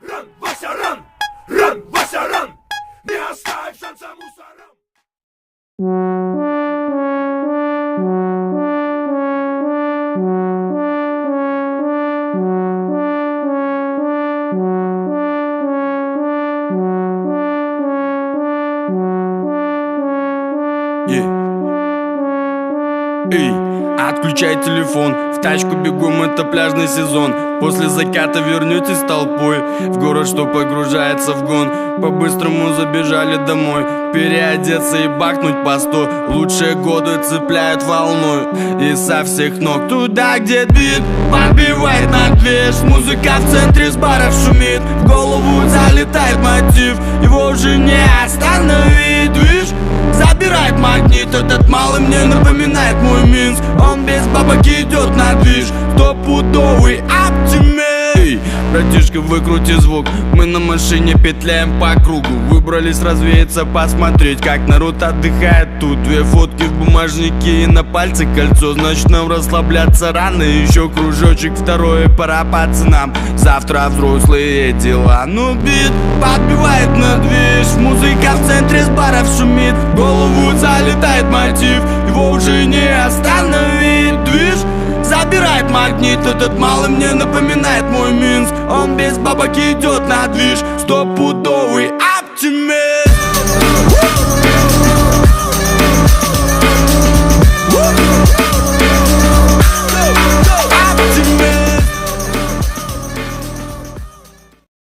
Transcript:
Ран, Вася, ран! Ран, Вася, ран! Не оставь шанса мусорам! Эй, отключай телефон, в тачку бегом, это пляжный сезон. После заката вернетесь толпой в город, что погружается в гон. По-быстрому забежали домой, переодеться и бахнуть по 100. Лучшие годы цепляют волной и со всех ног. Туда, где бит подбивает на движ, музыка в центре с баров шумит. В голову залетает мотив, его уже не остановить, видишь? Забирает магнит, этот малый мне напоминает мой Минск. Он без бабок идет на движ, стопудовый оптимист. Братишка, выкрути звук, мы на машине петляем по кругу. Выбрались развеяться, посмотреть, как народ отдыхает тут. Две фотки в бумажнике и на пальце кольцо, значит нам расслабляться рано. Еще кружочек второй, пора пацанам, завтра взрослые дела. Ну бит подбивает на движ, музыка в центре с баров шумит. В голову залетает мотив, его уже не остановить, движ. Забирает магнит, этот малый мне напоминает мой Минск. Он без бабок идет на движ, стопудовый